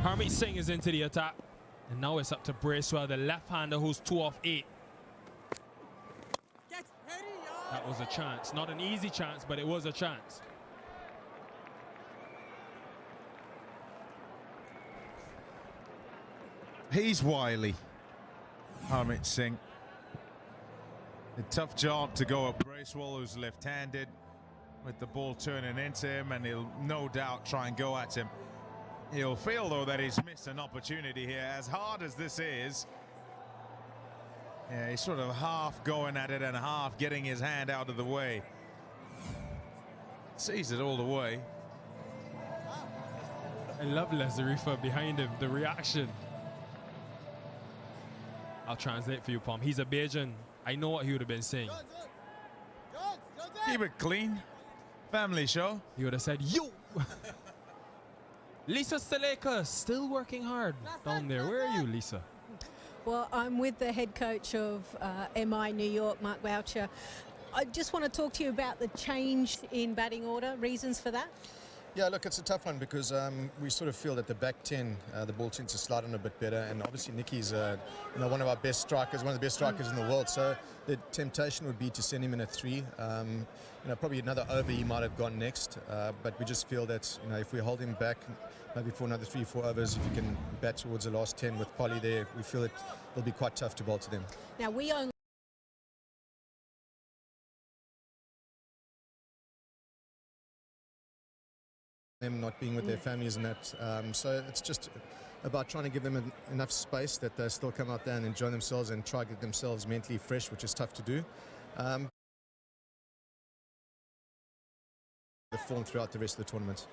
Harmeet Singh is into the attack, and now it's up to Bracewell, the left-hander who's 2 off 8. That was a chance, not an easy chance, but it was a chance. He's wily, Harmeet Singh. A tough job to go at Bracewell, who's left-handed, with the ball turning into him, and he'll no doubt try and go at him. He'll feel, though, that he's missed an opportunity here. As hard as this is, yeah, he's sort of half going at it and half getting his hand out of the way. Sees it all the way. I love Lazarifa behind him, the reaction. I'll translate for you, Pom. He's a Bajan. I know what he would have been saying. Keep it clean. Family show. He would have said, yo! Lisa Staleka, still working hard down there. Where are you, Lisa? Well, I'm with the head coach of MI New York, Mark Boucher. I just want to talk to you about the change in batting order, reasons for that. Yeah, look, it's a tough one because we sort of feel that the back 10, the ball tends to slide on a bit better, and obviously Nicky's one of our best strikers, one of the best strikers in the world. So the temptation would be to send him in at 3. Probably another over he might have gone next, but we just feel that if we hold him back, maybe for another 3-4 overs, if you can bat towards the last 10 with Polly there, we feel it'll be quite tough to bowl to them. Now we only them not being with their families and that, so it's just about trying to give them enough space that they still come out there and enjoy themselves and try to get themselves mentally fresh, which is tough to do. The form throughout the rest of the tournament.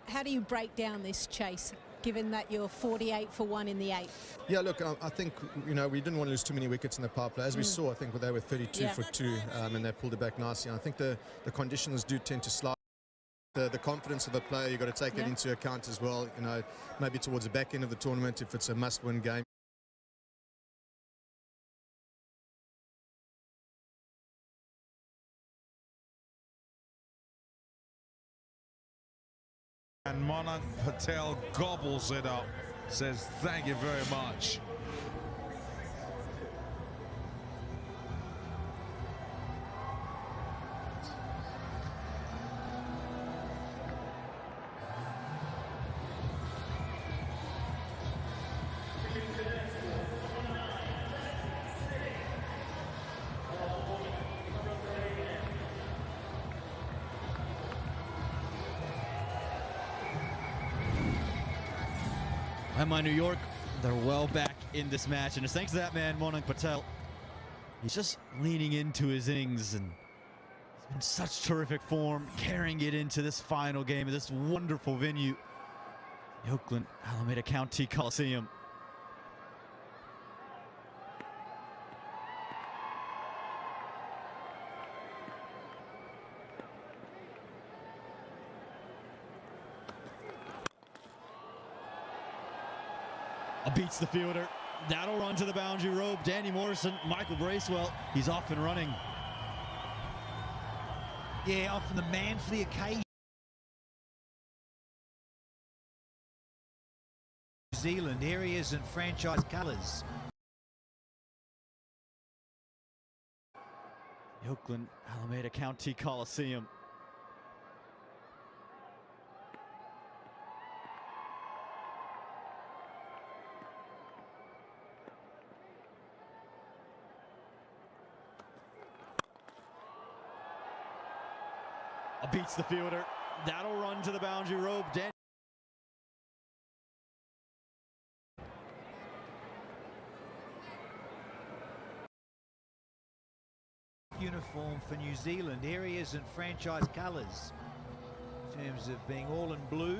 How do you break down this chase, given that you're 48 for 1 in the 8th? Yeah, look, I think we didn't want to lose too many wickets in the power play. As we saw, I think they were 32 for 2, and they pulled it back nicely. And I think the conditions do tend to slide. The confidence of the player, you've got to take that into account as well. Maybe towards the back end of the tournament, if it's a must-win game. And Monank Patel gobbles it up, says thank you very much. MI New York, they're well back in this match, and it's thanks to that man, Monank Patel. He's just leaning into his innings, and he's been such terrific form, carrying it into this final game of this wonderful venue, the Oakland Alameda County Coliseum. Beats the fielder. That'll run to the boundary rope. Danny Morrison, Michael Bracewell, he's off and running. Yeah, off on the man for the occasion. New Zealand areas and franchise colours. The Oakland Alameda County Coliseum. Beats the fielder. That'll run to the boundary rope. Uniform for New Zealand areas and franchise colours in terms of being all in blue.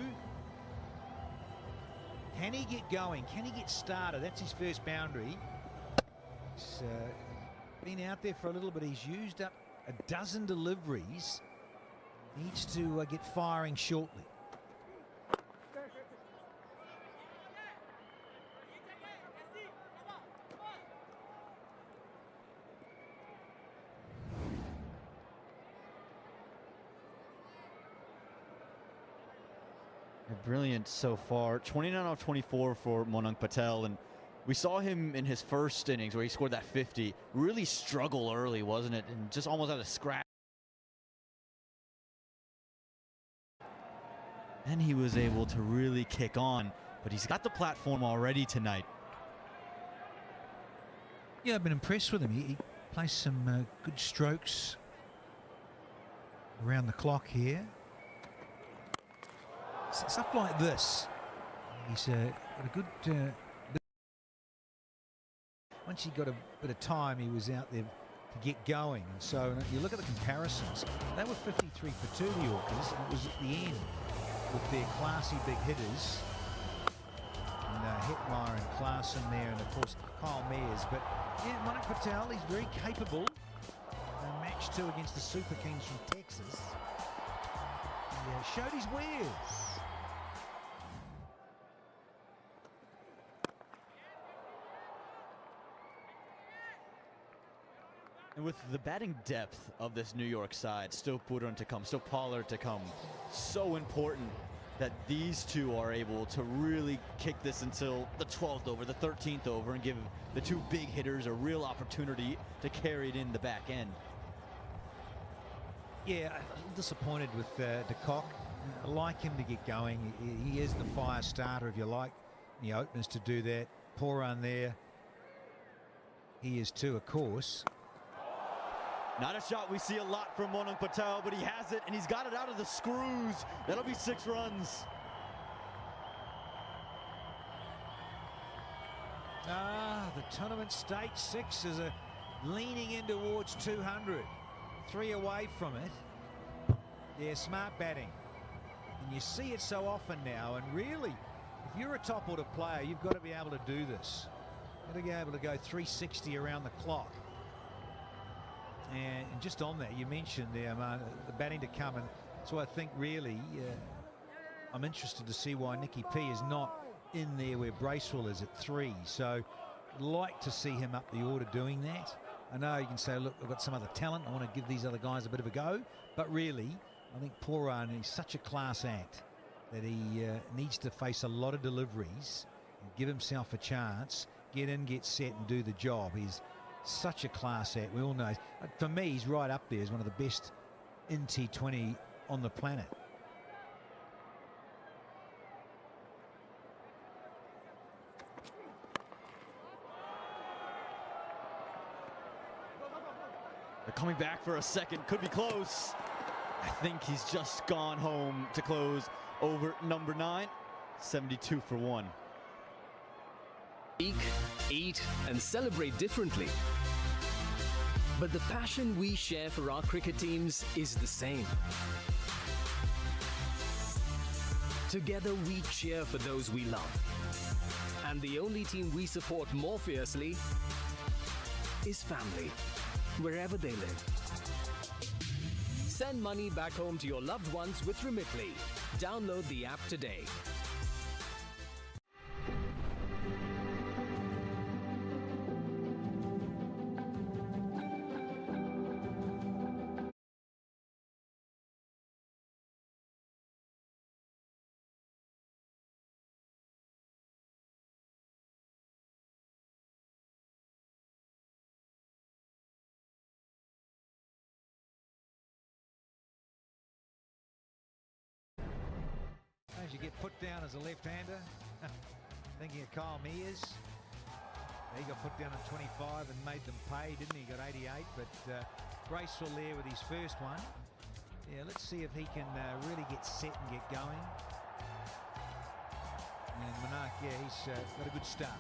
Can he get going? Can he get started? That's his first boundary. He's been out there for a little bit. He's used up a dozen deliveries. Needs to get firing shortly. Brilliant so far. 29 off 24 for Monang Patel, and we saw him in his first innings where he scored that 50. Really struggle early, wasn't it? And just almost had a scratch. And he was able to really kick on, but he's got the platform already tonight. Yeah, I've been impressed with him. He plays some good strokes around the clock here. Stuff like this. He's got a good... once he got a bit of time, he was out there to get going. And so you look at the comparisons. They were 53 for 2, the Orcas, and it was at the end with their classy big hitters. And Hetmeyer and Klaasen there, and of course Kyle Mears. But yeah, Monang Patel, he's very capable. Match 2 against the Super Kings from Texas. He showed his wares. And with the batting depth of this New York side, still Purun to come, still Pollard to come, so important that these two are able to really kick this until the 12th over, the 13th over, and give the two big hitters a real opportunity to carry it in the back end. Yeah, a little disappointed with de Kock. I like him to get going. He is the fire starter, if you like. He opens to do that. Poor run there. He is too, of course. Not a shot we see a lot from Monang Patel, but he has it, and he's got it out of the screws. That'll be 6 runs. The tournament state 6 is leaning in towards 200. 3 away from it. Yeah, smart batting. And you see it so often now, and really, if you're a top order player, you've got to be able to do this. You've got to be able to go 360 around the clock. And just on that, you mentioned the batting to come, and so I think really I'm interested to see why Nicky P is not in there where Bracewell is at 3. So I'd like to see him up the order doing that. I know you can say, look, I've got some other talent, I want to give these other guys a bit of a go, but really I think Pooran is such a class act that he needs to face a lot of deliveries and give himself a chance, get in, get set and do the job. He's such a class act. We all know. For me, he's right up there as one of the best in T20 on the planet. They're coming back for a second. Could be close. I think he's just gone home to close over number 9. 72 for 1. Speak, eat, and celebrate differently. But the passion we share for our cricket teams is the same. Together we cheer for those we love. And the only team we support more fiercely is family, wherever they live. Send money back home to your loved ones with Remitly. Download the app today. As you get put down as a left-hander, thinking of Kyle Mears. He got put down at 25 and made them pay, didn't he? He got 88, but Bracewell there with his first one. Yeah, let's see if he can really get set and get going. And Monarch, yeah, he's got a good start.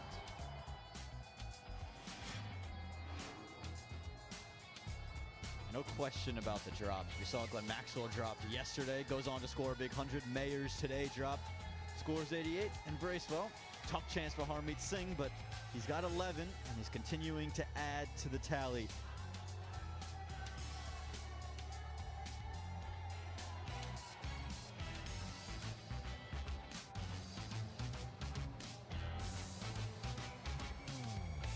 No question about the drops. We saw Glenn Maxwell dropped yesterday, goes on to score a big 100. Mayers today dropped, scores 88. And Bracewell, tough chance for Harmeet Singh, but he's got 11 and he's continuing to add to the tally.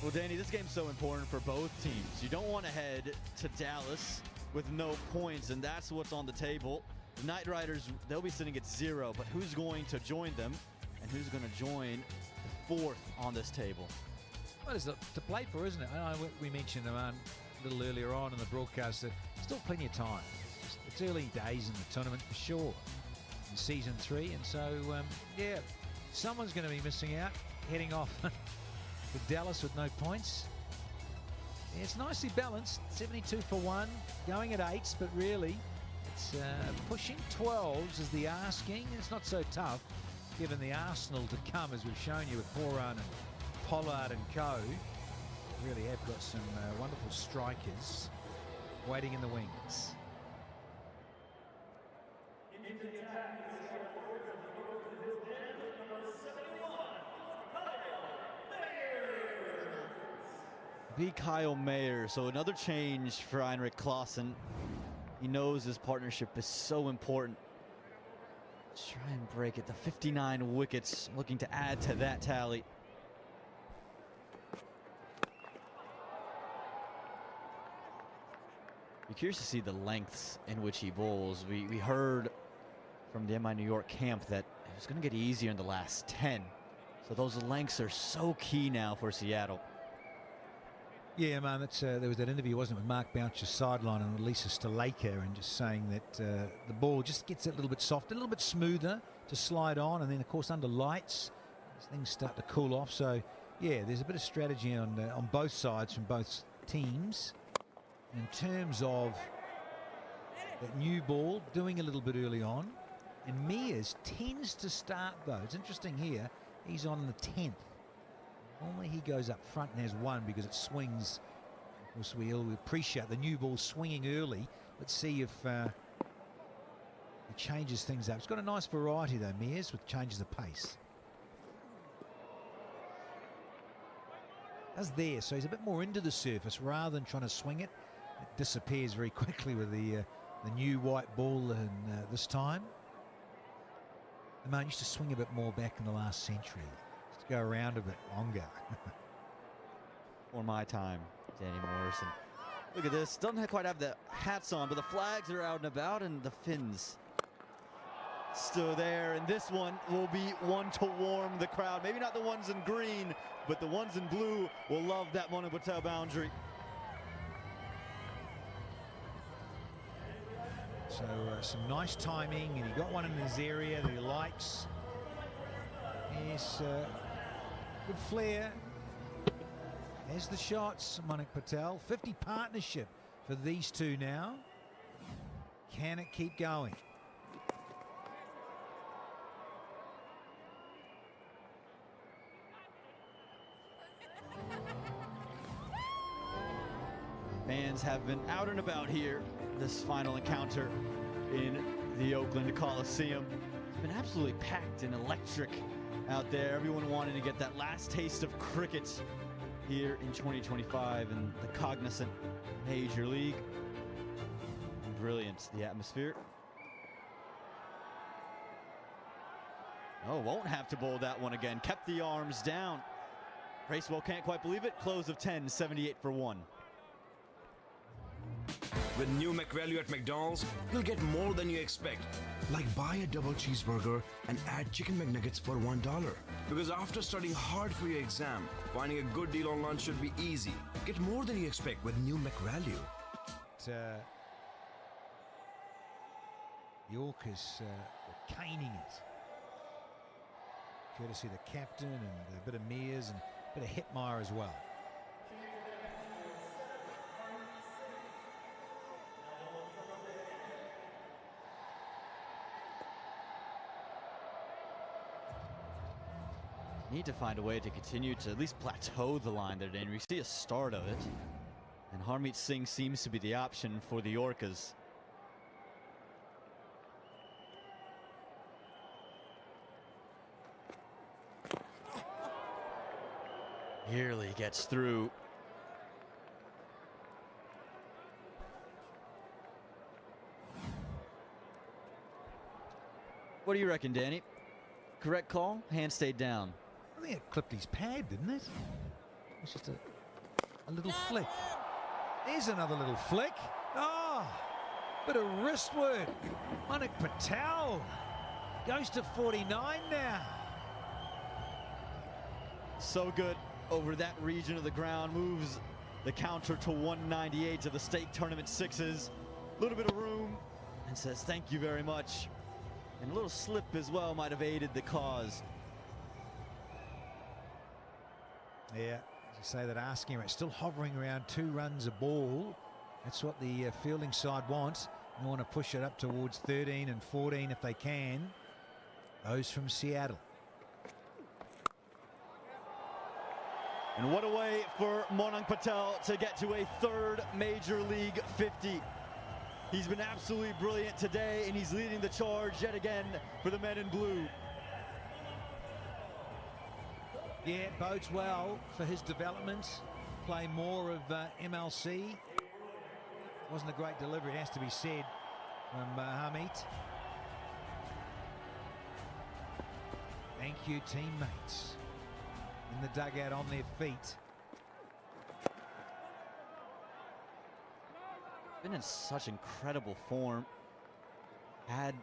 Well, Danny, this game's so important for both teams. You don't want to head to Dallas with no points, and that's what's on the table. The Knight Riders, they'll be sitting at 0, but who's going to join them and who's going to join the 4th on this table? Well, there's to play for, isn't it? I know we mentioned a little earlier on in the broadcast that still plenty of time. It's early days in the tournament for sure, in season 3, and so yeah, someone's going to be missing out, heading off to Dallas with no points. Yeah, it's nicely balanced, 72 for 1, going at 8s, but really it's pushing 12s is the asking. It's not so tough given the arsenal to come, as we've shown you with Poran and Pollard and co. Really have got some wonderful strikers waiting in the wings. The Kyle Mayer, so another change for Heinrich Klaassen. He knows his partnership is so important. Let's try and break it. The 59 wickets, looking to add to that tally. Be curious to see the lengths in which he bowls. We heard from the MI New York camp that it was going to get easier in the last 10. So those lengths are so key now for Seattle. Yeah, man, that's, there was that interview, wasn't it, with Mark Boucher's sideline and Lisa Stalaker, and just saying that the ball just gets a little bit softer, a little bit smoother to slide on, and then, of course, under lights, things start to cool off. So, yeah, there's a bit of strategy on both sides from both teams in terms of that new ball, doing a little bit early on. And Mears tends to start, though. It's interesting here, he's on the 10th. Normally he goes up front and has 1 because it swings. Of course, we appreciate the new ball swinging early. Let's see if it changes things up. It's got a nice variety, though, Mears, with changes of pace. That's there, so he's a bit more into the surface rather than trying to swing it. It disappears very quickly with the new white ball this time. The man used to swing a bit more back in the last century. To go around a bit longer. For my time, Danny Morrison. Look at this. Doesn't quite have the hats on, but the flags are out and about, and the fins still there. And this one will be one to warm the crowd. Maybe not the ones in green, but the ones in blue will love that Monu Patel boundary. So some nice timing, and he got one in his area that he likes. Yes, good flair. There's the shots, Manik Patel. 50 partnership for these two now. Can it keep going? Fans have been out and about here this final encounter in the Oakland Coliseum. It's been absolutely packed and electric out there. Everyone wanting to get that last taste of cricket here in 2025 in the cognizant Major League. Brilliant, the atmosphere. Oh, won't have to bowl that one again. Kept the arms down. Bracewell can't quite believe it. Close of 10, 78 for 1. With new McValue at McDonald's, you'll get more than you expect. Like buy a double cheeseburger and add chicken McNuggets for $1. Because after studying hard for your exam, finding a good deal on lunch should be easy. Get more than you expect with new McValue. Yorkers were caning it. Courtesy of the captain and a bit of Mears and a bit of Hetmeyer as well. Need to find a way to continue to at least plateau the line there, Dan. We see a start of it. And Harmeet Singh seems to be the option for the Orcas. Nearly gets through. What do you reckon, Danny? Correct call? Hand stayed down. I think it clipped his pad, didn't it? It's just a little flick. There's another little flick. Oh, Bit of wrist work. Monik Patel goes to 49 now. So good over that region of the ground. Moves the counter to 198 to the stake tournament sixes. A little bit of room and says thank you very much. And a little slip as well might have aided the cause. Yeah, as you say, that asking him, it's still hovering around 2 runs a ball. That's what the fielding side wants. They want to push it up towards 13 and 14 if they can. Those from Seattle. And what a way for Monik Patel to get to a 3rd Major League 50. He's been absolutely brilliant today, and he's leading the charge yet again for the men in blue. Yeah, it bodes well for his development. Play more of MLC. Wasn't a great delivery, it has to be said, from Hamid. Thank you, teammates. In the dugout on their feet. Been in such incredible form. Had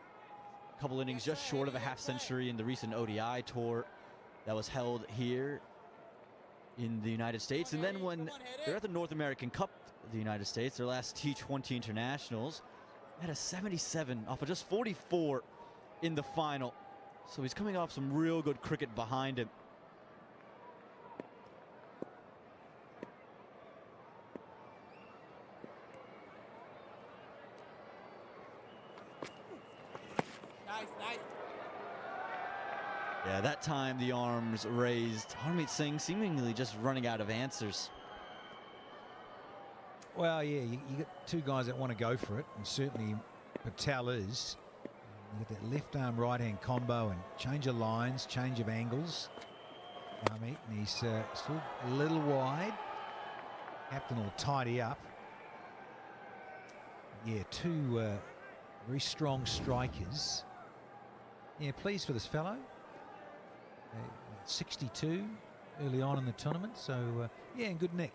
a couple innings just short of a half century in the recent ODI tour that was held here in the United States. And then when they're at the North American Cup of the United States, their last T20 internationals, had a 77 off of just 44 in the final. So he's coming off some real good cricket behind him. Nice. Yeah, that time the arms raised. Harmeet Singh seemingly just running out of answers. Well, yeah, you got 2 guys that want to go for it, and certainly Patel is. You get that left arm, right hand combo, and change of lines, change of angles. And he's still a little wide. Captain will tidy up. Yeah, 2 very strong strikers. Yeah, pleased for this fellow. 62 early on in the tournament, so yeah, in good nick.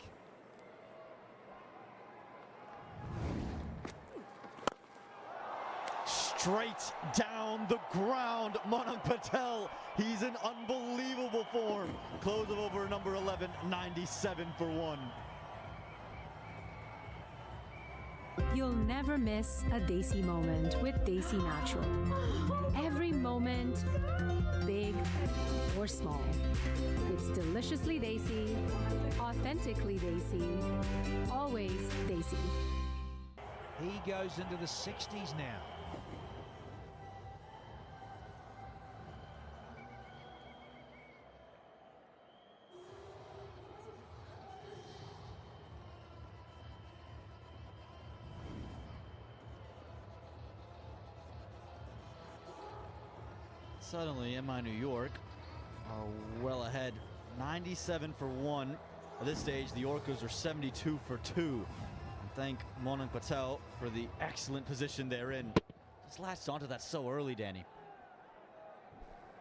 Straight down the ground, Monik Patel. He's in unbelievable form. Close of over number 11, 97 for 1. You'll never miss a Desi moment with Desi Natural. Every moment, big or small, it's deliciously Desi, authentically Desi, always Desi. He goes into the 60s now. Suddenly, MI New York are well ahead, 97 for 1. At this stage, the Orcas are 72 for 2. And thank Monik Patel for the excellent position they're in. Just latched onto that so early, Danny.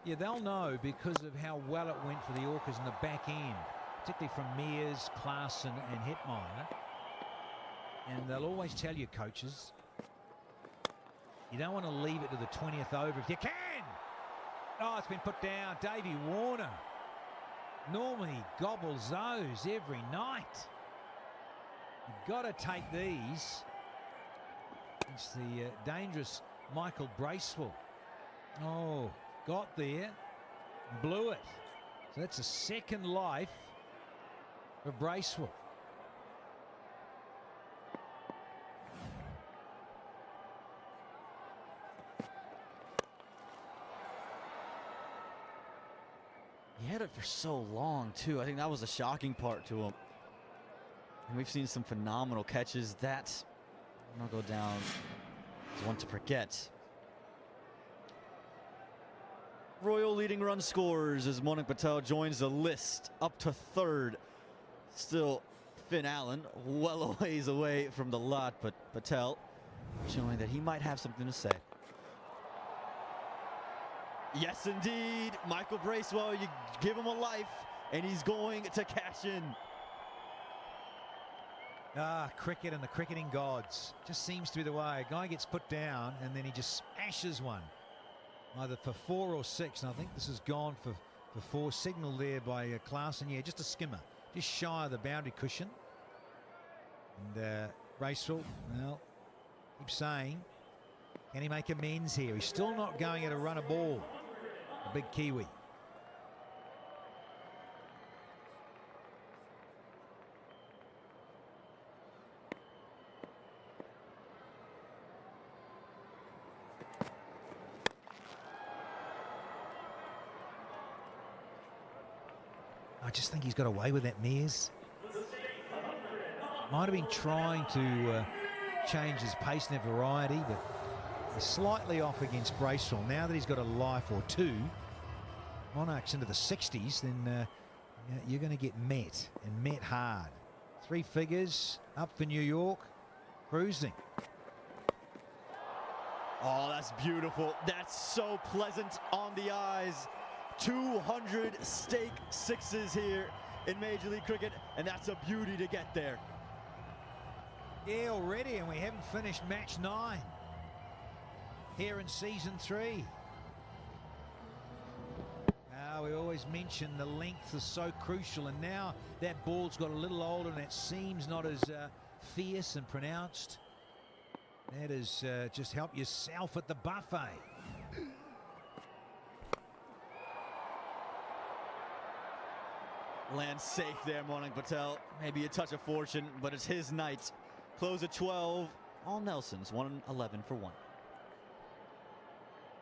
Yeah, they'll know because of how well it went for the Orcas in the back end, particularly from Mears, Klaassen and Hetmeyer. And they'll always tell you, coaches, you don't want to leave it to the 20th over if you can. Oh, it's been put down. Davey Warner normally gobbles those every night. You've got to take these. It's the dangerous Michael Bracewell. Oh, got there, blew it. So that's a second life for Bracewell. He had it for so long, too. I think that was the shocking part to him. And we've seen some phenomenal catches. That will go down as one to forget. Royal leading run scorers as Monik Patel joins the list up to 3rd. Still Finn Allen well a ways away from the lot, but Patel showing that he might have something to say. Yes, indeed. Michael Bracewell, you give him a life, and he's going to cash in. Cricket and the cricketing gods. Just seems to be the way. A guy gets put down and then he just smashes one. Either for 4 or 6. And I think this has gone for 4. Signal there by Klaasen. Yeah, just a skimmer. Just shy of the boundary cushion. And Bracewell, well, keeps saying, can he make amends here? He's still not going at a run a ball. A big Kiwi. I just think he's got away with that, Mears. Might have been trying to change his pace and variety, but he's slightly off against Bracewell. Now that he's got a life or 2, Monarchs into the 60s, then you're going to get met, and met hard. 3 figures up for New York, cruising. Oh, that's beautiful. That's so pleasant on the eyes. 200 stake 6s here in Major League Cricket, and that's a beauty to get there. Yeah, already, and we haven't finished match 9 here in season 3. We always mention the length is so crucial, and now that ball's got a little older and it seems not as fierce and pronounced. That is just help yourself at the buffet. Lands safe there, Monarch Patel. Maybe a touch of fortune, but it's his night. Close at 12. All Nelsons, 111 for 1.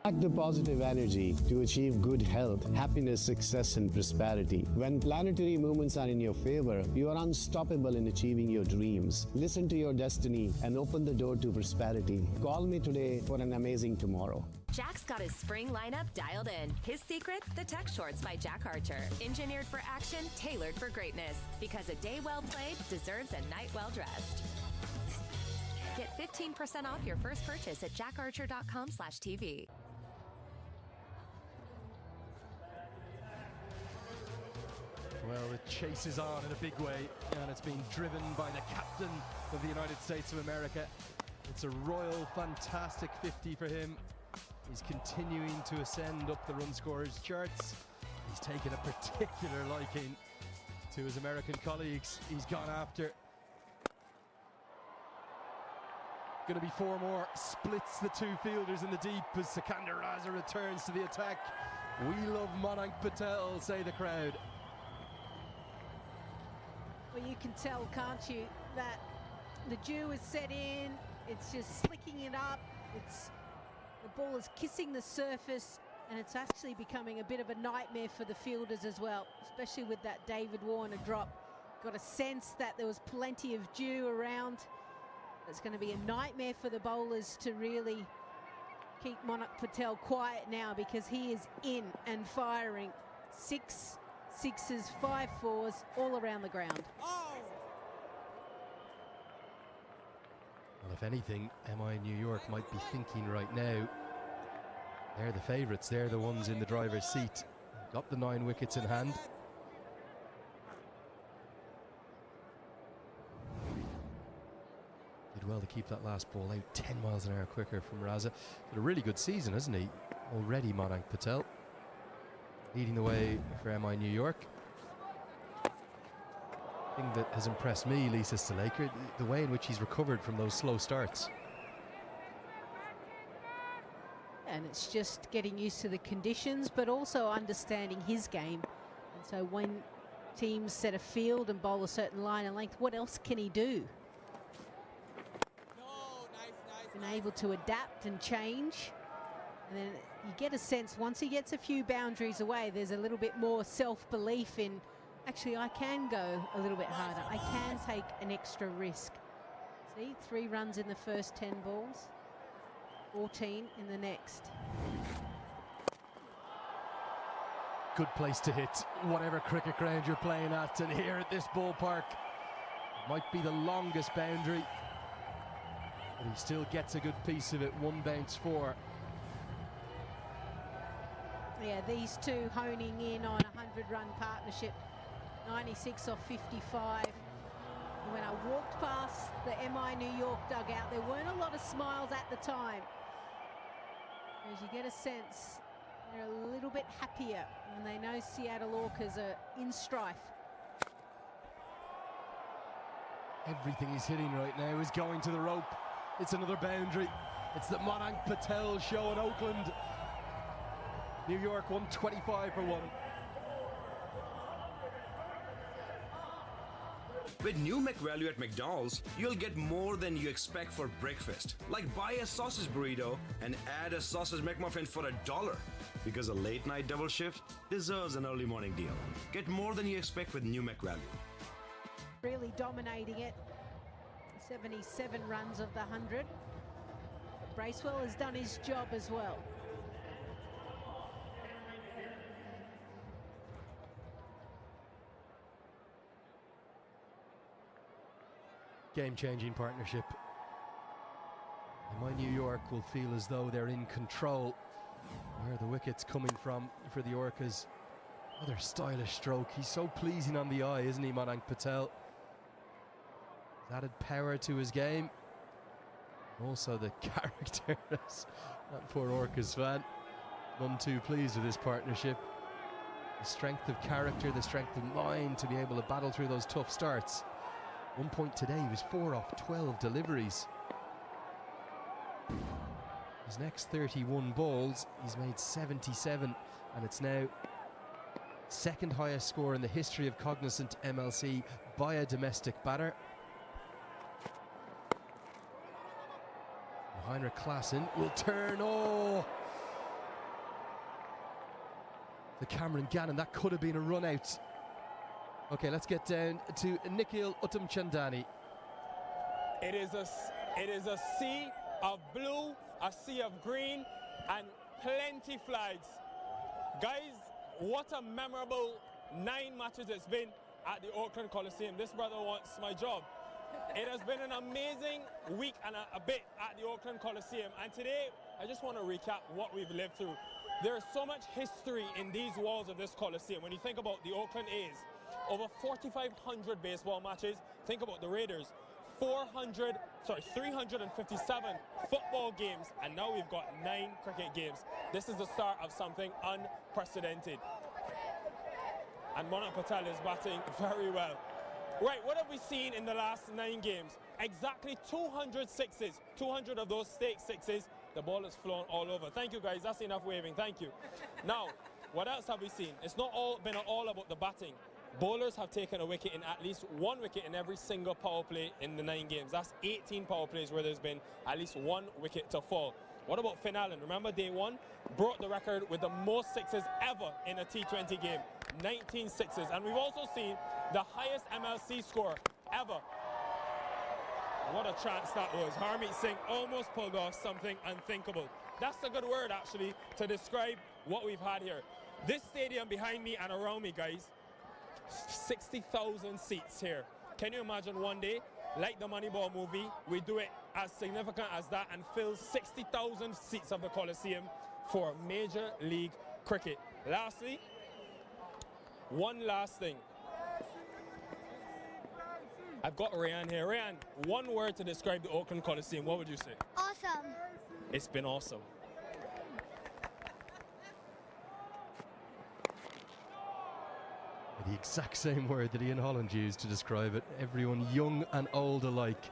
Act the positive energy to achieve good health, happiness, success, and prosperity. When planetary movements are in your favor, you are unstoppable in achieving your dreams. Listen to your destiny and open the door to prosperity. Call me today for an amazing tomorrow. Jack's got his spring lineup dialed in. His secret? The Tech Shorts by Jack Archer. Engineered for action, tailored for greatness. Because a day well played deserves a night well dressed. Get 15% off your first purchase at jackarcher.com/TV. Well, the chase is on in a big way, and it's being driven by the captain of the United States of America. It's a royal, fantastic 50 for him. He's continuing to ascend up the run scorers charts. He's taken a particular liking to his American colleagues. He's gone after. Going to be 4 more. Splits the 2 fielders in the deep as Sikandar Raza returns to the attack. We love Monarch Patel, say the crowd. Well, you can tell, can't you, that the dew is set in. It's just slicking it up. The ball is kissing the surface, and it's actually becoming a bit of a nightmare for the fielders as well, especially with that David Warner drop. Got a sense that there was plenty of dew around. It's going to be a nightmare for the bowlers to really keep Monarch Patel quiet now, because he is in and firing. 6 6s, 5 4s, all around the ground. Well, if anything, MI New York might be thinking right now, they're the favourites, they're the ones in the driver's seat. Got the 9 wickets in hand. Did well to keep that last ball out 10 miles an hour quicker from Raza. Had a really good season, hasn't he? Already, Monarch Patel. Leading the way for MI New York. Thing that has impressed me, Lisa Stalaker, the way in which he's recovered from those slow starts. And it's just getting used to the conditions, but also understanding his game. And so when teams set a field and bowl a certain line and length, what else can he do? Been able to adapt and change. And then you get a sense, once he gets a few boundaries away, there's a little bit more self-belief in, actually, I can go a little bit harder. I can take an extra risk. See, 3 runs in the first 10 balls, 14 in the next. Good place to hit whatever cricket ground you're playing at, and here at this ballpark, might be the longest boundary, but he still gets a good piece of it. 1 bounce 4. Yeah, these two honing in on a 100-run partnership. 96 off 55. When I walked past the MI New York dugout, there weren't a lot of smiles at the time. As you get a sense, they're a little bit happier when they know Seattle Orcas are in strife. Everything he's hitting right now is going to the rope. It's another boundary. It's the Monank Patel show in Oakland. New York 125 for 1. With new McValue at McDonald's, you'll get more than you expect for breakfast. Like buy a sausage burrito and add a sausage McMuffin for $1. Because a late night double shift deserves an early morning deal. Get more than you expect with new McValue. Really dominating it. 77 runs of the 100. Bracewell has done his job as well. Game-changing partnership. And my New York will feel as though they're in control. Where are the wickets coming from for the Orcas? Another stylish stroke. He's so pleasing on the eye, isn't he, Monank Patel? He's added power to his game. Also the character. That poor Orcas fan. None too pleased with this partnership. The strength of character, the strength of mind to be able to battle through those tough starts. 1 point today, he was 4 off 12 deliveries. His next 31 balls, he's made 77, and it's now second highest score in the history of Cognizant MLC by a domestic batter. Heinrich Klaassen will turn. Oh! The Cameron Gannon, that could have been a run out. Okay, let's get down to Nikhil Uttamchandani. It is a sea of blue, a sea of green, and plenty flags. Guys, what a memorable 9 matches it's been at the Auckland Coliseum. This brother wants my job. It has been an amazing week and a bit at the Auckland Coliseum, and today I just want to recap what we've lived through. There is so much history in these walls of this Coliseum. When you think about the Auckland A's, over 4,500 baseball matches. Think about the Raiders, 357 football games, and now we've got 9 cricket games. This is the start of something unprecedented. And Monank Patel is batting very well. Right, what have we seen in the last 9 games? Exactly 200 sixes, 200 of those stake sixes. The ball has flown all over. Thank you, guys. That's enough waving. Thank you. Now, what else have we seen? It's not been all about the batting. Bowlers have taken a wicket in at least 1 wicket in every single power play in the 9 games. That's 18 power plays where there's been at least 1 wicket to fall. What about Finn Allen? Remember day 1? Broke the record with the most sixes ever in a T20 game. 19 sixes. And we've also seen the highest MLC score ever. What a chance that was. Harmeet Singh almost pulled off something unthinkable. That's a good word, actually, to describe what we've had here. This stadium behind me and around me, guys, 60,000 seats here. Can you imagine one day, like the Moneyball movie, we do it as significant as that and fill 60,000 seats of the Coliseum for Major League Cricket. Lastly, one last thing. I've got Rayan here. Rayan, one word to describe the Auckland Coliseum, what would you say? Awesome. It's been awesome. The exact same word that Ian Holland used to describe it. Everyone, young and old alike,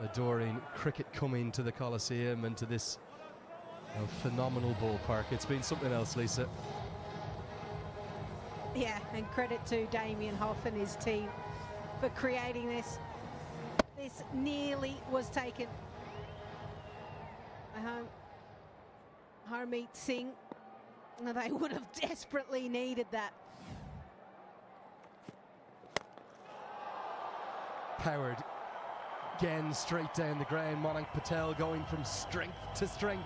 adoring cricket coming to the Coliseum and to this phenomenal ballpark. It's been something else, Lisa. Yeah, and credit to Damien Hoff and his team for creating this. This nearly was taken. Harmeet Singh, they would have desperately needed that. Powered again straight down the ground. Monank Patel going from strength to strength.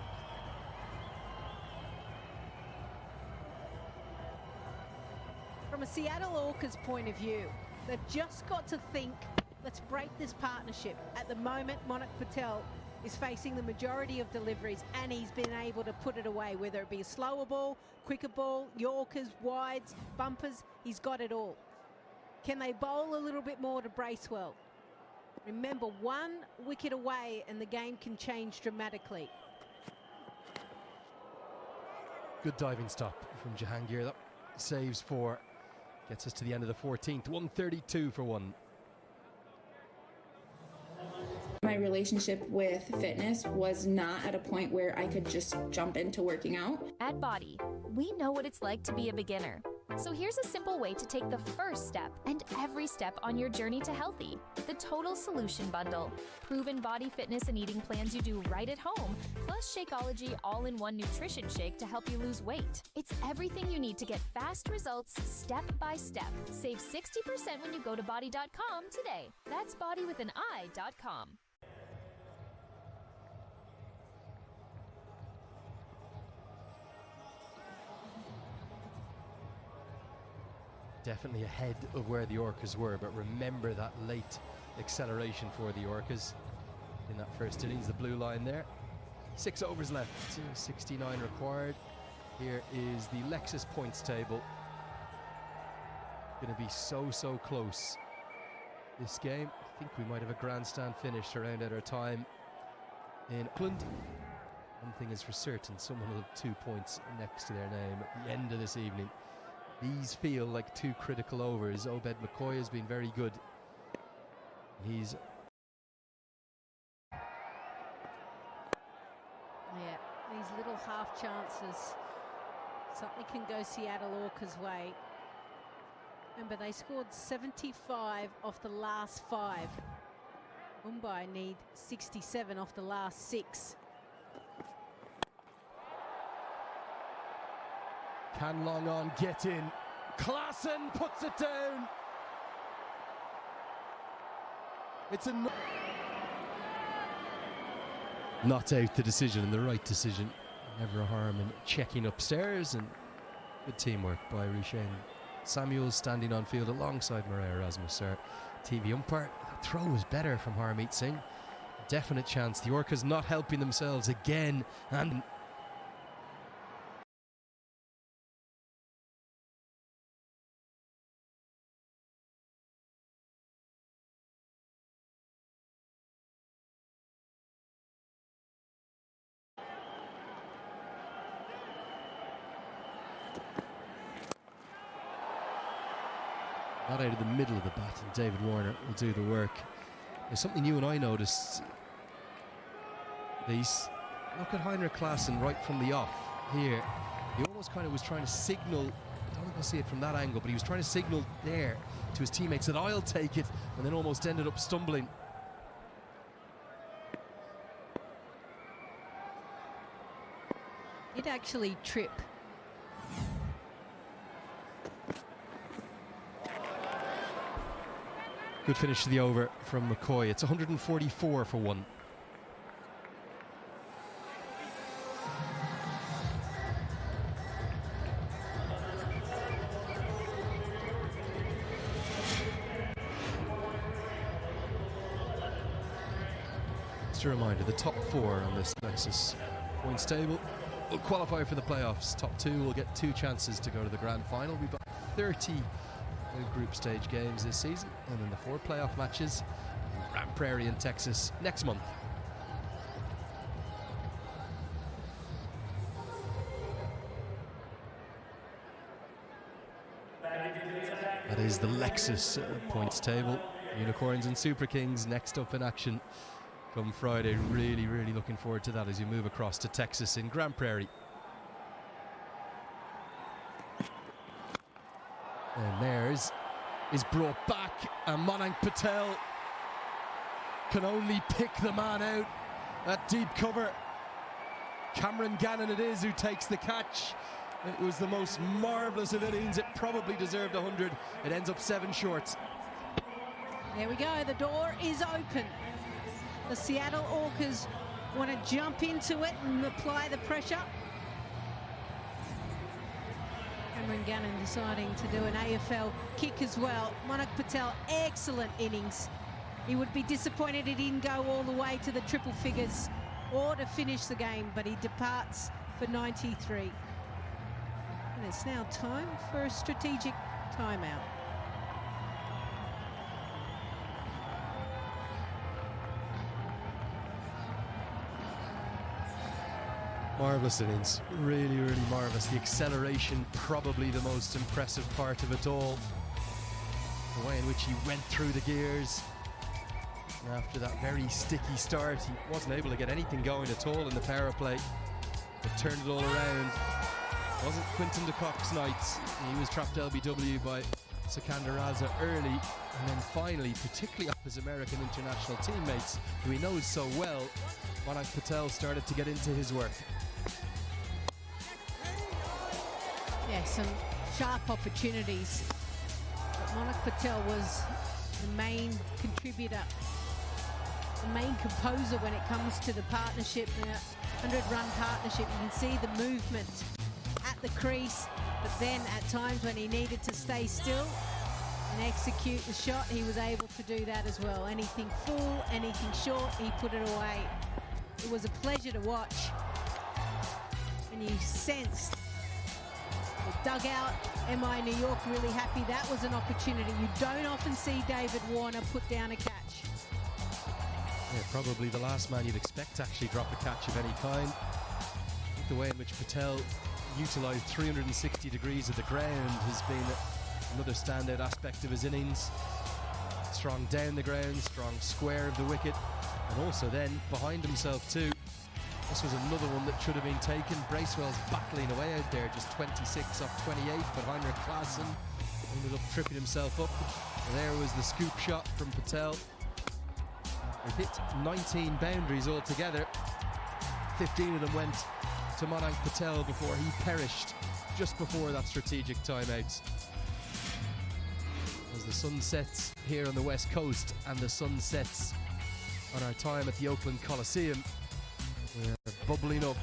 From a Seattle Orcas point of view, they've just got to think, let's break this partnership. At the moment, Monank Patel is facing the majority of deliveries, and he's been able to put it away, whether it be a slower ball, quicker ball, Yorkers, wides, bumpers, he's got it all. Can they bowl a little bit more to Bracewell? Remember, one wicket away and the game can change dramatically. Good diving stop from Jahangir. That saves 4. Gets us to the end of the 14th. 132 for 1. My relationship with fitness was not at a point where I could just jump into working out. At Body, we know what it's like to be a beginner. So here's a simple way to take the first step and every step on your journey to healthy. The Total Solution Bundle. Proven body fitness and eating plans you do right at home, plus Shakeology all-in-one nutrition shake to help you lose weight. It's everything you need to get fast results step by step. Save 60% when you go to body.com today. That's body with an I.com. Definitely ahead of where the Orcas were, but remember that late acceleration for the Orcas in that first innings. The blue line there. 6 overs left, 69 required. Here is the Lexus points table. Going to be so close this game. I think we might have a grandstand finish to round out our time in Auckland. One thing is for certain, someone will have 2 points next to their name at the end of this evening. These feel like 2 critical overs. Obed McCoy has been very good. He's... Yeah, these little half chances. Something can go Seattle Orcas' way. Remember, they scored 75 off the last 5. Mumbai need 67 off the last 6. Can Long On get in? Klassen puts it down. It's a not out the decision, and the right decision. Never a harm in checking upstairs, and good teamwork by Rushain Samuels standing on field alongside Maria Erasmus, our TV umpire. The throw was better from Harmeet Singh. Definite chance. The Orcas not helping themselves again, and not out of the middle of the bat, and David Warner will do the work. There's something you and I noticed. These look at Heinrich Klassen right from the off here. He almost kind of was trying to signal, I don't know if I see it from that angle, but he was trying to signal there to his teammates that I'll take it, and then almost ended up stumbling. It actually trip. Good finish to the over from McCoy. It's 144 for 1. Just a reminder, the top 4 on this Lexus points table will qualify for the playoffs. Top 2 will get 2 chances to go to the grand final. We've got 30 group stage games this season, and then the 4 playoff matches in Grand Prairie in Texas next month. That is the Lexus points table. Unicorns and Super Kings next up in action come Friday. Really looking forward to that as you move across to Texas in Grand Prairie. And theirs is brought back, and Mayank Patel can only pick the man out at deep cover. Cameron Gannon it is who takes the catch. It was the most marvellous of innings. It probably deserved 100. It ends up 7 short. There we go, the door is open. The Seattle Orcas want to jump into it and apply the pressure. Cameron Gannon deciding to do an AFL kick as well. Mayank Patel, excellent innings. He would be disappointed he didn't go all the way to the triple figures or to finish the game, but he departs for 93. And it's now time for a strategic timeout. Marvellous innings, really, really marvellous. The acceleration, probably the most impressive part of it all. The way in which he went through the gears. And after that very sticky start, he wasn't able to get anything going at all in the power play. But turned it all around. Wasn't Quinton de Kock's nights. He was trapped LBW by Sikandar Raza early, and then finally, particularly off his American international teammates, who he knows so well, Manak Patel started to get into his work. Yeah, some sharp opportunities. But Manak Patel was the main contributor, the main composer when it comes to the partnership, the 100-run partnership. You can see the movement at the crease, but then at times when he needed to stay still and execute the shot, he was able to do that as well. Anything full, anything short, he put it away. It was a pleasure to watch, and you sensed the dugout, MI New York, really happy. That was an opportunity. You don't often see David Warner put down a catch. Yeah, probably the last man you'd expect to actually drop a catch of any kind. I think the way in which Patel utilised 360 degrees of the ground has been another standout aspect of his innings. Strong down the ground, strong square of the wicket, and also then behind himself too. This was another one that should have been taken. Bracewell's battling away out there, just 26 off 28, but Heinrich Klaassen ended up tripping himself up. And there was the scoop shot from Patel. They hit 19 boundaries altogether. 15 of them went to Manak Patel before he perished just before that strategic timeout. As the sun sets here on the west coast and the sun sets on our time at the Oakland Coliseum, we're bubbling up.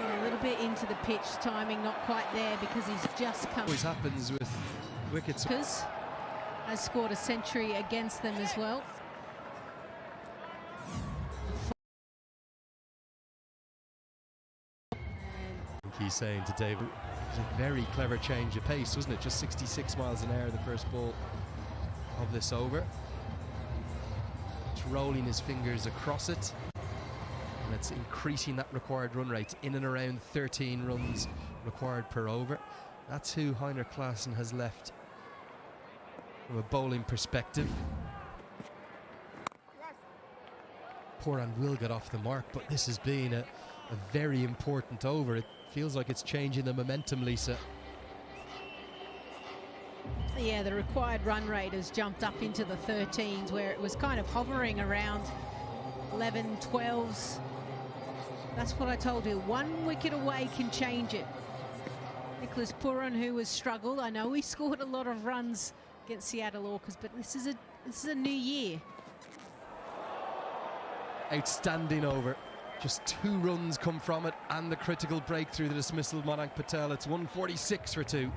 Yeah, a little bit into the pitch, timing not quite there because he's just come. Always happens with wickets. Has scored a century against them as well. I think he's saying to David, it was a very clever change of pace, wasn't it? Just 66 miles an hour the first ball of this over. It's rolling his fingers across it, and it's increasing that required run rate in and around 13 runs required per over. That's who Heinrich Klaassen has left from a bowling perspective. Pooran will get off the mark, but this has been a very important over. It feels like it's changing the momentum, Lisa. Yeah, the required run rate has jumped up into the 13s, where it was kind of hovering around 11, 12s. That's what I told you. 1 wicket away can change it. Nicholas Pooran, who has struggled. I know he scored a lot of runs against Seattle Orcas, but this is a new year. Outstanding over. Just 2 runs come from it, and the critical breakthrough, the dismissal of Manak Patel. It's 146 for 2.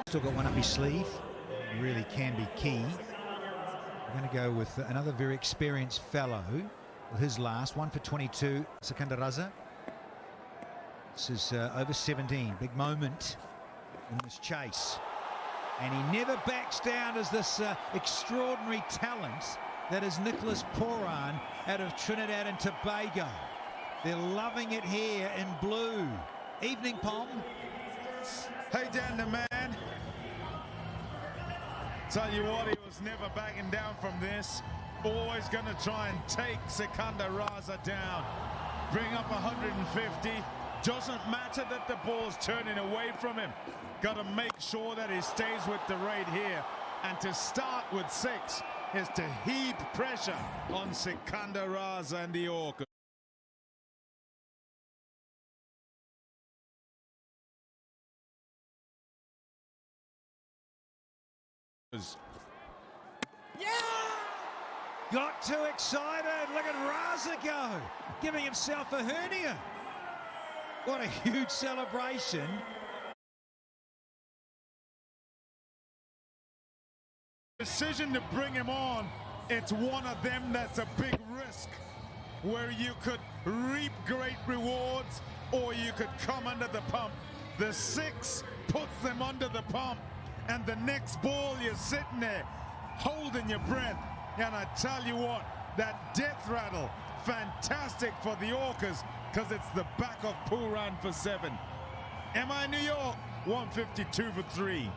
Still got one up his sleeve. Really can be key. We're going to go with another very experienced fellow. His last, 1 for 22, Sikandar Raza. This is over 17. Big moment in this chase. And he never backs down as this extraordinary talent that is Nicholas Pooran out of Trinidad and Tobago. They're loving it here in blue. Evening, Pom. Hey, Dan the man. Tell you what, he was never backing down from this. Always going to try and take Sikandar Raza down. Bring up 150. Doesn't matter that the ball's turning away from him. Got to make sure that he stays with the rate here. And to start with 6 is to heap pressure on Sikandar Raza and the Orcas. Got too excited. Look at Raza go, giving himself a hernia. What a huge celebration. Decision to bring him on, it's one of them that's a big risk, where you could reap great rewards or you could come under the pump. The 6 puts them under the pump, and the next ball you're sitting there holding your breath. And I tell you what, that death rattle, fantastic for the Orcas, because it's the back of Pooran for 7. MI New York, 152 for 3.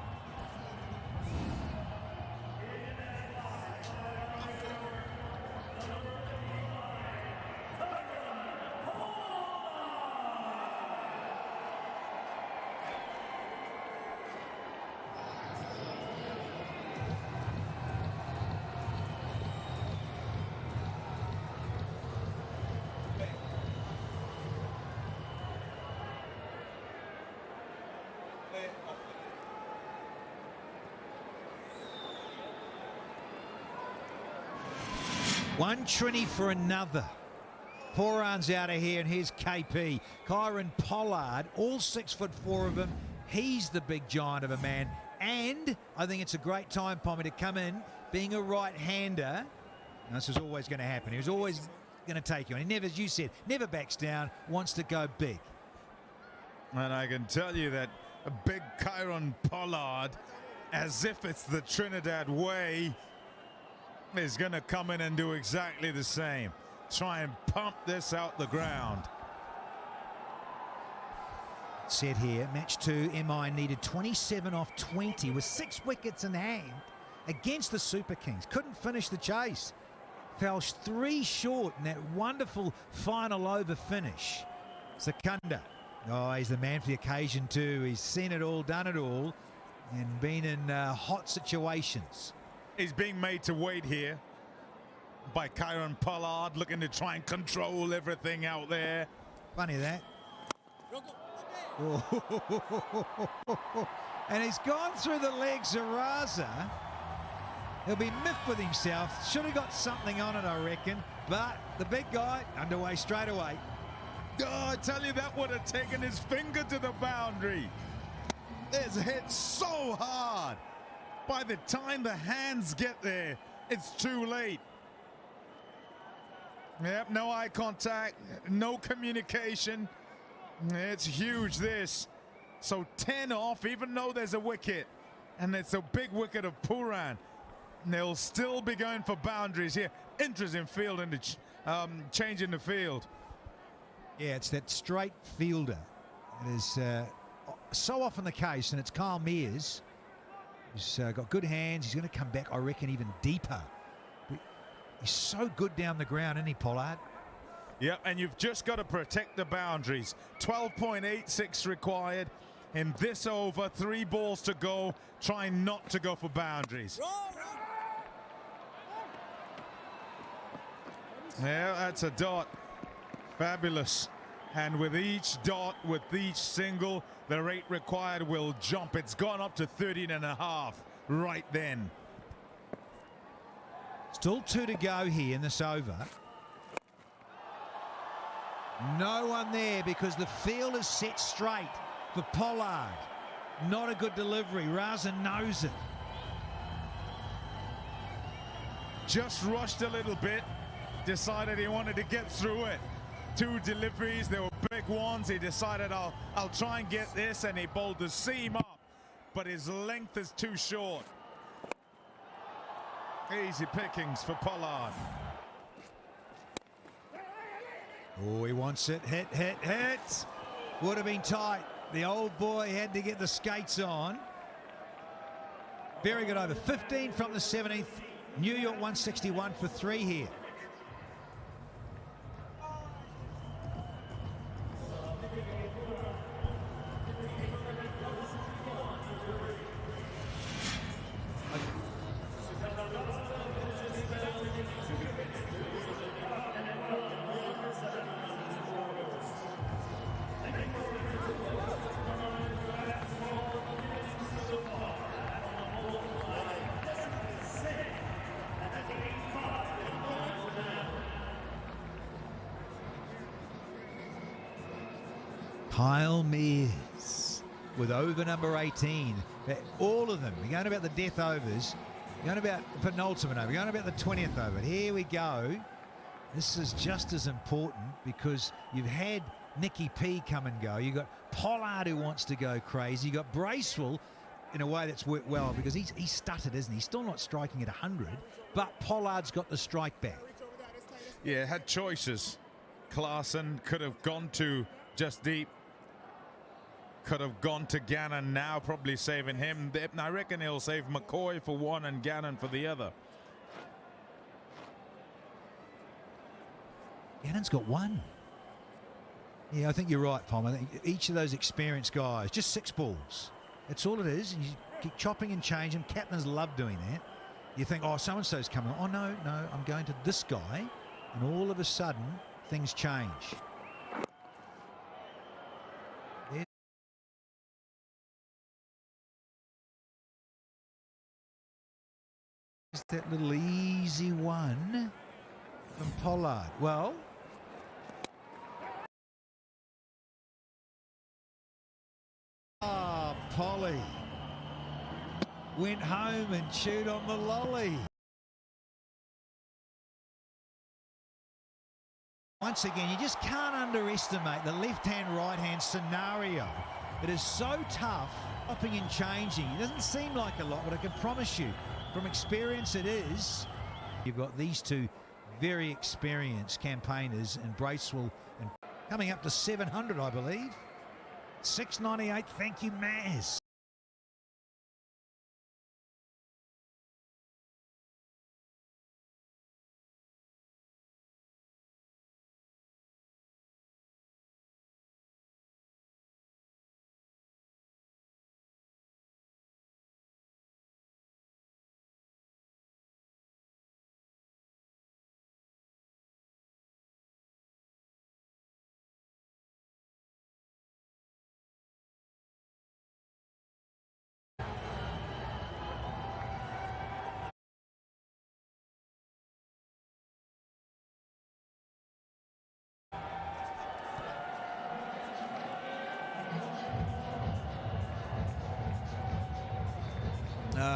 One Trini for another. Pooran's out of here, and here's KP. Kyron Pollard, all 6'4" of him. He's the big giant of a man. And I think it's a great time, Pommy, to come in, being a right-hander. And this was always going to happen. He was always going to take you. And he never, as you said, never backs down, wants to go big. And I can tell you that a big Kyron Pollard, as if it's the Trinidad way, is going to come in and do exactly the same. Try and pump this out the ground. Said here, match 2, MI needed 27 off 20 with 6 wickets in hand against the Super Kings. Couldn't finish the chase. Fell 3 short in that wonderful final over finish. Secunda. Oh, he's the man for the occasion too. He's seen it all, done it all, and been in hot situations. He's being made to wait here by Kyron Pollard, looking to try and control everything out there. Funny that. And he's gone through the legs of Raza. He'll be miffed with himself. Should have got something on it, I reckon. But the big guy underway straight away. Oh, I tell you, that would have taken his finger to the boundary. It's hit so hard. By the time the hands get there, it's too late. Yep, no eye contact, no communication. It's huge, this. So 10 off, even though there's a wicket. And it's a big wicket of Pooran. They'll still be going for boundaries here. Interesting field and change in the field. Yeah, it's that straight fielder. It is so often the case, and it's Kyle Mears. He's got good hands. He's going to come back, I reckon, even deeper. But he's so good down the ground, isn't he, Pollard? Yep, and you've just got to protect the boundaries. 12.86 required in this over. 3 balls to go. Trying not to go for boundaries. Yeah, that's a dot. Fabulous. And with each dot, with each single, the rate required will jump. It's gone up to 13.5 right then. Still 2 to go here in this over. No one there because the field is set straight for Pollard. Not a good delivery. Raza knows it. Just rushed a little bit. Decided he wanted to get through it. 2 deliveries, they were big ones. He decided I'll try and get this, and he bowled the seam up, but his length is too short. Easy pickings for Pollard. Oh, he wants it. Hit, hit, hit. Would have been tight. The old boy had to get the skates on. Very good over. 15 from the 17th. New York 161 for 3 here. Kyle Mears with over number 18. All of them. We're going about the death overs. We're going about the penultimate over. We're going about the 20th over. Here we go. This is just as important because you've had Nicky P come and go. You've got Pollard who wants to go crazy. You've got Bracewell in a way that's worked well because he's stuttered, isn't he? He's still not striking at 100, but Pollard's got the strike back. Yeah, had choices. Klaasen could have gone to just deep. Could have gone to Gannon now, probably saving him. I reckon he'll save McCoy for one and Gannon for the other. Gannon's got one. Yeah, I think you're right, Pom. I think each of those experienced guys, just 6 balls. That's all it is. And you keep chopping and changing. Captains love doing that. You think, oh, so-and-so's coming. Oh, no, I'm going to this guy. And all of a sudden, things change. There's that little easy one from Pollard. Well, Polly went home and chewed on the lolly. Once again, you just can't underestimate the left-hand, right-hand scenario. It is so tough, hopping and changing. It doesn't seem like a lot, but I can promise you, from experience it is. You've got these two very experienced campaigners in Bracewell and coming up to 700, I believe. 698, thank you, Maz.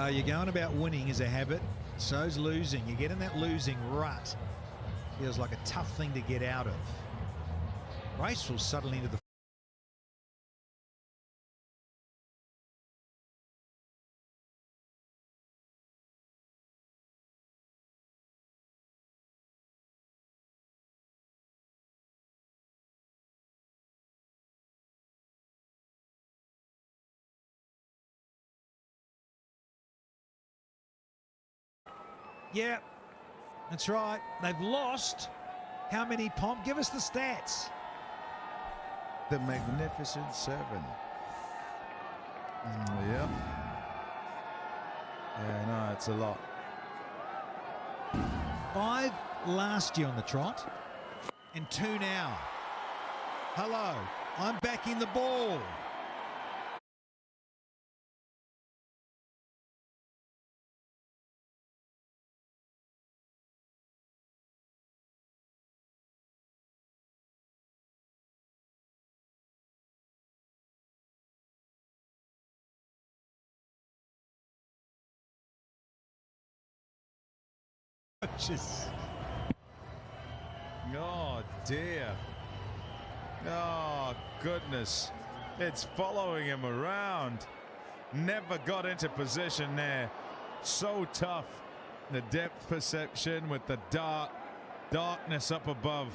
You're going about winning as a habit, so's losing. You get in that losing rut. Feels like a tough thing to get out of. Bracewell suddenly into the Yeah, that's right. They've lost. How many, Pomp? Give us the stats. The Magnificent Seven. Yep. Yeah, no, it's a lot. 5 last year on the trot and 2 now. Hello, I'm backing the ball. Oh dear. Oh goodness. It's following him around. Never got into position there. So tough. The depth perception with the darkness up above.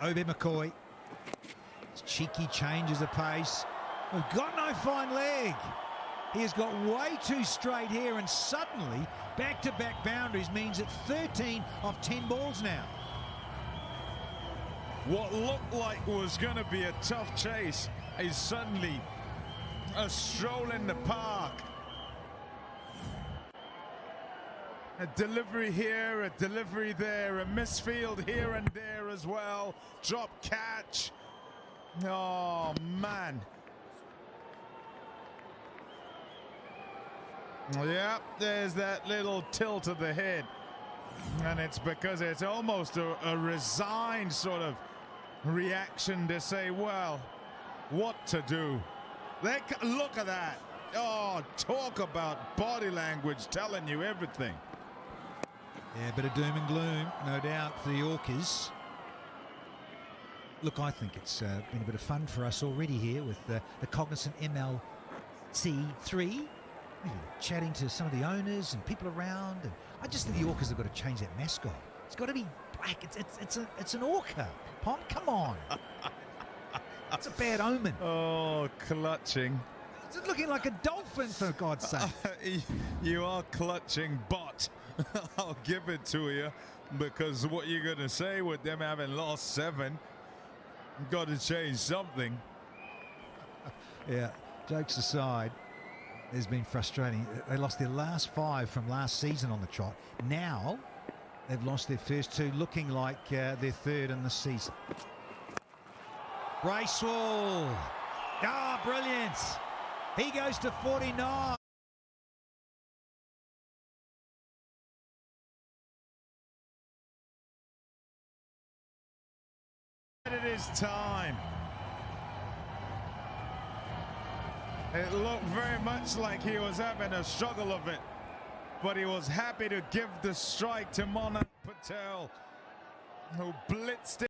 Obi McCoy. It's cheeky, changes the pace. We've got no fine leg. He has got way too straight here, and suddenly back-to-back boundaries means it's 13 off 10 balls now. What looked like was going to be a tough chase is suddenly a stroll in the park. A delivery here, a delivery there, a misfield here and there as well. Drop catch. Oh, man. Yeah, there's that little tilt of the head. And it's because it's almost a resigned sort of reaction to say, well, what to do. Look at that. Oh, talk about body language telling you everything. Yeah, a bit of doom and gloom, no doubt, for the Orcas. Look, I think it's been a bit of fun for us already here with the Cognizant MLC 3. Chatting to some of the owners and people around. And I just think the Orcas have got to change that mascot. It's got to be black. It's an orca. Pom, come on. It's a bad omen. Oh, clutching. It's looking like a dolphin, for God's sake. You are clutching, but I'll give it to you, because what you're going to say with them having lost 7, got to change something. Yeah, jokes aside, it's been frustrating. They lost their last 5 from last season on the trot. Now they've lost their first 2, looking like their 3rd in the season. Bracewell. Ah, brilliant. He goes to 49. It is time. It looked very much like he was having a struggle of it, but he was happy to give the strike to Monarch Patel, who blitzed it.